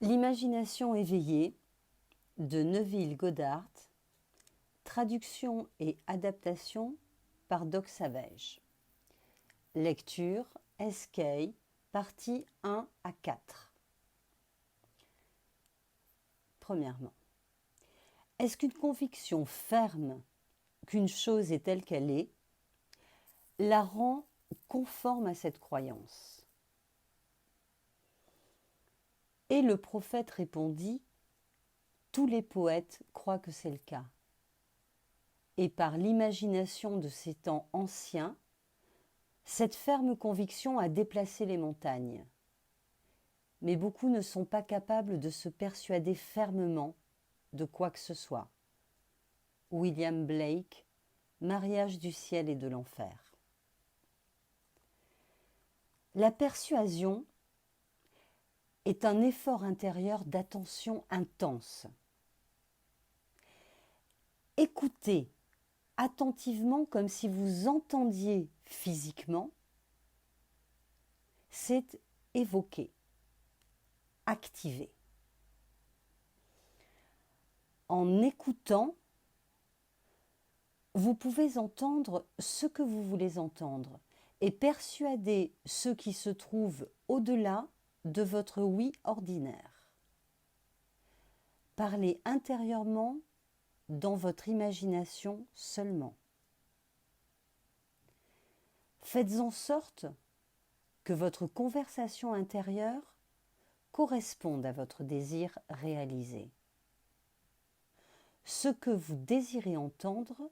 L'imagination éveillée de Neville Goddard, traduction et adaptation par Doc Savage. Lecture SK, partie 1 à 4. Premièrement, est-ce qu'une conviction ferme qu'une chose est telle qu'elle est la rend conforme à cette croyance? Et le prophète répondit, tous les poètes croient que c'est le cas. Et par l'imagination de ces temps anciens, cette ferme conviction a déplacé les montagnes. Mais beaucoup ne sont pas capables de se persuader fermement de quoi que ce soit. William Blake, Mariage du ciel et de l'enfer. La persuasion est un effort intérieur d'attention intense. Écoutez attentivement comme si vous entendiez physiquement, c'est évoquer, activer. En écoutant, vous pouvez entendre ce que vous voulez entendre et persuader ceux qui se trouvent au-delà de votre oui ordinaire. Parlez intérieurement dans votre imagination seulement. Faites en sorte que votre conversation intérieure corresponde à votre désir réalisé. Ce que vous désirez entendre,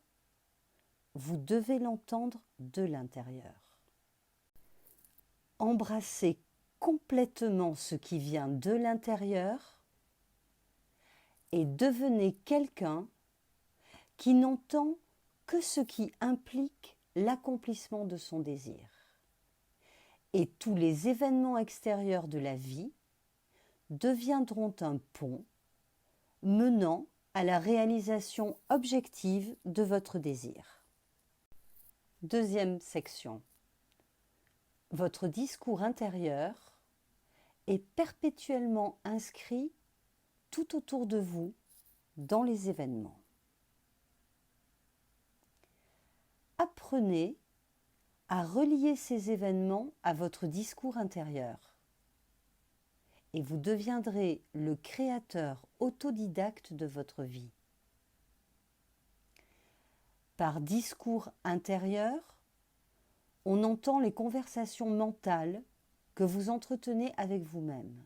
vous devez l'entendre de l'intérieur. Embrassez complètement ce qui vient de l'intérieur et devenez quelqu'un qui n'entend que ce qui implique l'accomplissement de son désir. Et tous les événements extérieurs de la vie deviendront un pont menant à la réalisation objective de votre désir. Deuxième section. Votre discours intérieur est perpétuellement inscrit tout autour de vous dans les événements. Apprenez à relier ces événements à votre discours intérieur et vous deviendrez le créateur autodidacte de votre vie. Par discours intérieur, on entend les conversations mentales que vous entretenez avec vous-même.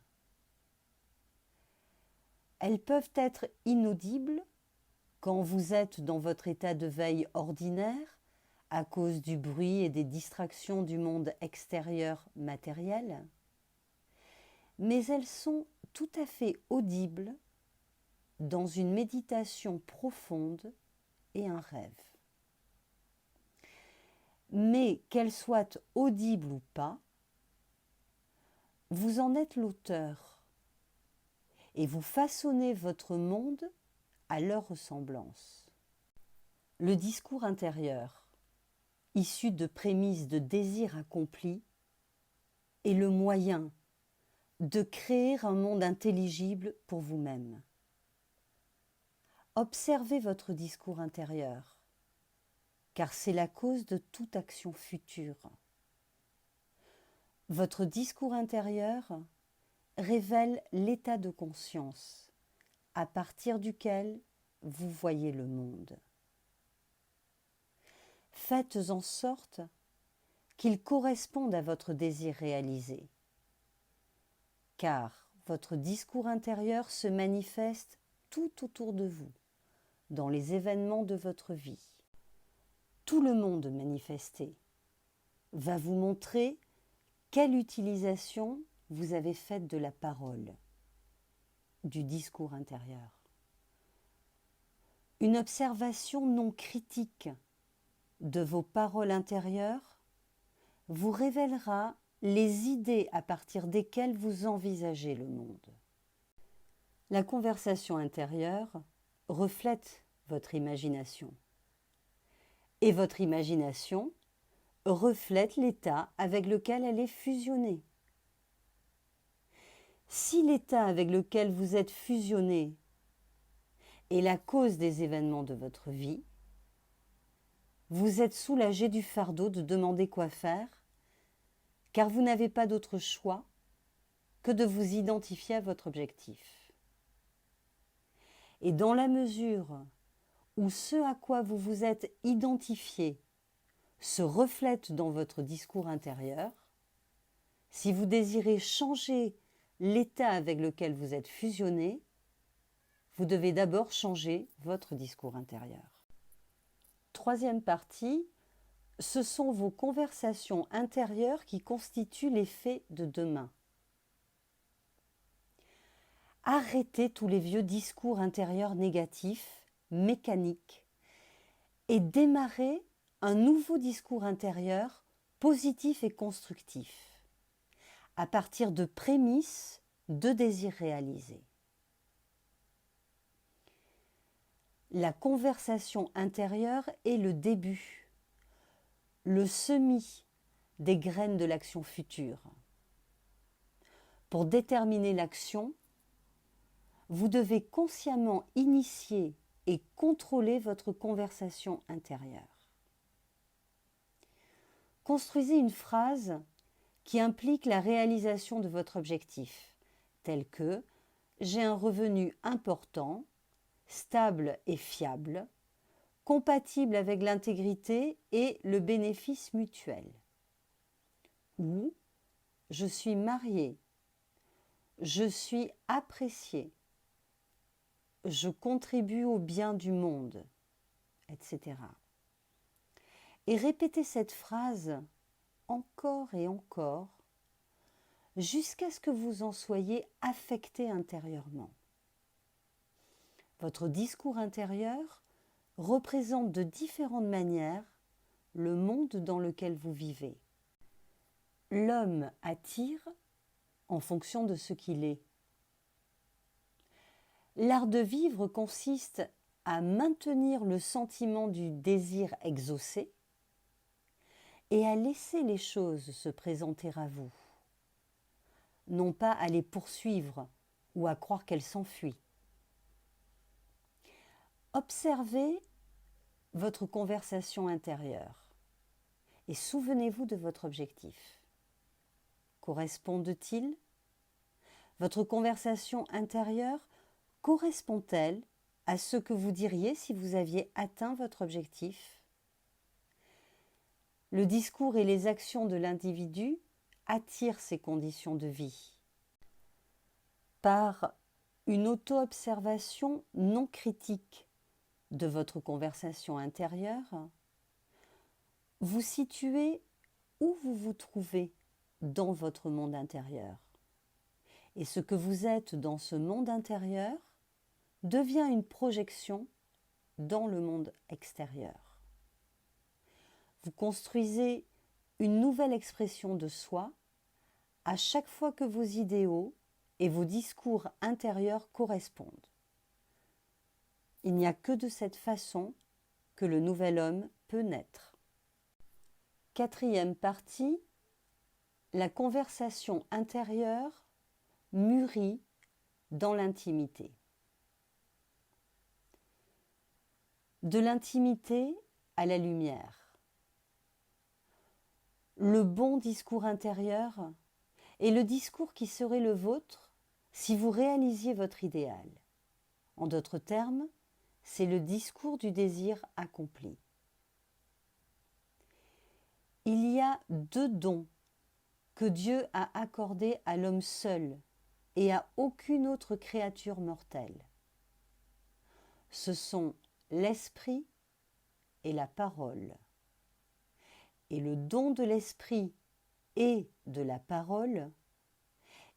Elles peuvent être inaudibles quand vous êtes dans votre état de veille ordinaire à cause du bruit et des distractions du monde extérieur matériel, mais elles sont tout à fait audibles dans une méditation profonde et un rêve. Mais qu'elles soient audibles ou pas, vous en êtes l'auteur et vous façonnez votre monde à leur ressemblance. Le discours intérieur, issu de prémices de désir accompli, est le moyen de créer un monde intelligible pour vous-même. Observez votre discours intérieur, car c'est la cause de toute action future. Votre discours intérieur révèle l'état de conscience à partir duquel vous voyez le monde. Faites en sorte qu'il corresponde à votre désir réalisé, car votre discours intérieur se manifeste tout autour de vous, dans les événements de votre vie. Tout le monde manifesté va vous montrer quelle utilisation vous avez faite de la parole, du discours intérieur. Une observation non critique de vos paroles intérieures vous révélera les idées à partir desquelles vous envisagez le monde. La conversation intérieure reflète votre imagination. Et votre imagination reflète l'état avec lequel elle est fusionnée. Si l'état avec lequel vous êtes fusionné est la cause des événements de votre vie, vous êtes soulagé du fardeau de demander quoi faire, car vous n'avez pas d'autre choix que de vous identifier à votre objectif. Et dans la mesure où ce à quoi vous vous êtes identifié se reflète dans votre discours intérieur, si vous désirez changer l'état avec lequel vous êtes fusionné, vous devez d'abord changer votre discours intérieur. Troisième partie, ce sont vos conversations intérieures qui constituent les faits de demain. Arrêtez tous les vieux discours intérieurs négatifs, mécaniques, et démarrez un nouveau discours intérieur positif et constructif, à partir de prémices de désirs réalisés. La conversation intérieure est le début, le semis des graines de l'action future. Pour déterminer l'action, vous devez consciemment initier et contrôler votre conversation intérieure. Construisez une phrase qui implique la réalisation de votre objectif, tel que « j'ai un revenu important, stable et fiable, compatible avec l'intégrité et le bénéfice mutuel » ou « je suis marié, je suis apprécié, je contribue au bien du monde », etc. Et répétez cette phrase encore et encore jusqu'à ce que vous en soyez affecté intérieurement. Votre discours intérieur représente de différentes manières le monde dans lequel vous vivez. L'homme attire en fonction de ce qu'il est. L'art de vivre consiste à maintenir le sentiment du désir exaucé et à laisser les choses se présenter à vous, non pas à les poursuivre ou à croire qu'elles s'enfuient. Observez votre conversation intérieure et souvenez-vous de votre objectif. Correspondent-ils ? Votre conversation intérieure correspond-elle à ce que vous diriez si vous aviez atteint votre objectif ? Le discours et les actions de l'individu attirent ces conditions de vie. Par une auto-observation non critique de votre conversation intérieure, vous situez où vous vous trouvez dans votre monde intérieur. Et ce que vous êtes dans ce monde intérieur devient une projection dans le monde extérieur. Vous construisez une nouvelle expression de soi à chaque fois que vos idéaux et vos discours intérieurs correspondent. Il n'y a que de cette façon que le nouvel homme peut naître. Quatrième partie, la conversation intérieure mûrit dans l'intimité. De l'intimité à la lumière. Le bon discours intérieur est le discours qui serait le vôtre si vous réalisiez votre idéal. En d'autres termes, c'est le discours du désir accompli. Il y a deux dons que Dieu a accordés à l'homme seul et à aucune autre créature mortelle. Ce sont l'esprit et la parole. Et le don de l'esprit et de la parole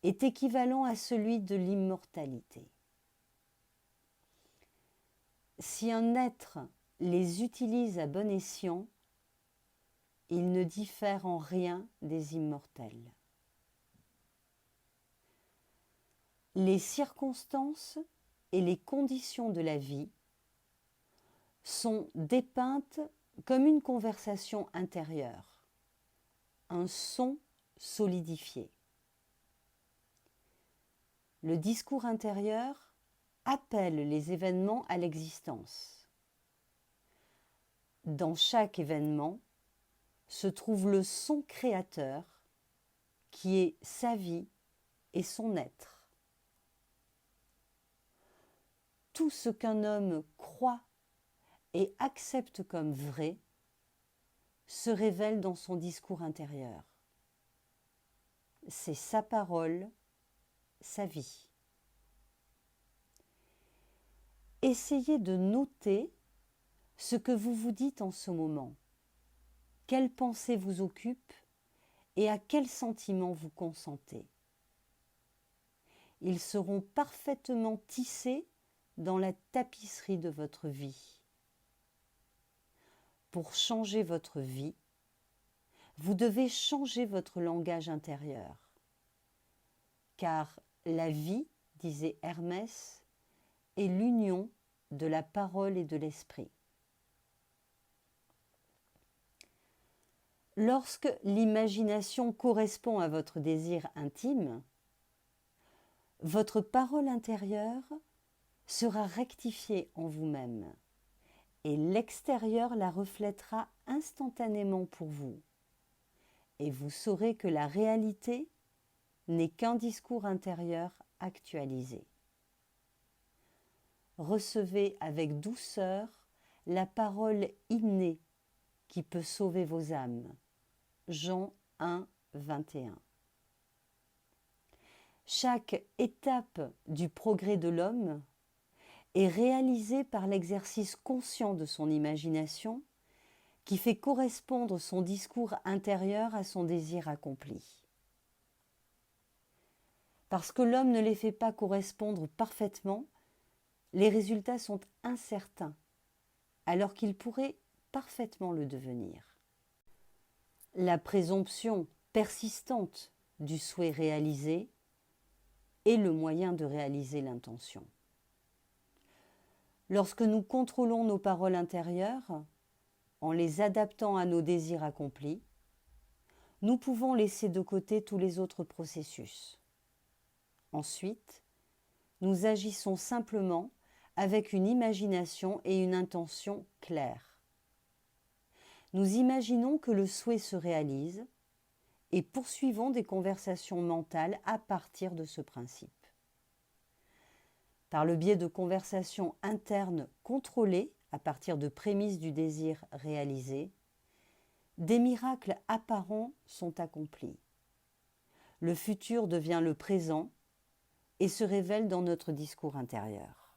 est équivalent à celui de l'immortalité. Si un être les utilise à bon escient, il ne diffère en rien des immortels. Les circonstances et les conditions de la vie sont dépeintes comme une conversation intérieure, un son solidifié. le discours intérieur appelle les événements à l'existence. Dans chaque événement se trouve le son créateur qui est sa vie et son être. Tout ce qu'un homme croit et accepte comme vrai se révèle dans son discours intérieur. C'est sa parole, sa vie. Essayez de noter ce que vous vous dites en ce moment. Quelles pensées vous occupent et à quels sentiments vous consentez. Ils seront parfaitement tissés dans la tapisserie de votre vie. Pour changer votre vie, vous devez changer votre langage intérieur. Car la vie, disait Hermès, est l'union de la parole et de l'esprit. Lorsque l'imagination correspond à votre désir intime, votre parole intérieure sera rectifiée en vous-même et l'extérieur la reflètera instantanément pour vous. Et vous saurez que la réalité n'est qu'un discours intérieur actualisé. Recevez avec douceur la parole innée qui peut sauver vos âmes. Jean 1, 21. Chaque étape du progrès de l'homme est réalisée par l'exercice conscient de son imagination qui fait correspondre son discours intérieur à son désir accompli. Parce que l'homme ne les fait pas correspondre parfaitement, les résultats sont incertains, alors qu'ils pourraient parfaitement le devenir. La présomption persistante du souhait réalisé est le moyen de réaliser l'intention. Lorsque nous contrôlons nos paroles intérieures, en les adaptant à nos désirs accomplis, nous pouvons laisser de côté tous les autres processus. Ensuite, nous agissons simplement avec une imagination et une intention claires. Nous imaginons que le souhait se réalise et poursuivons des conversations mentales à partir de ce principe. Par le biais de conversations internes contrôlées à partir de prémices du désir réalisé, des miracles apparents sont accomplis. Le futur devient le présent et se révèle dans notre discours intérieur.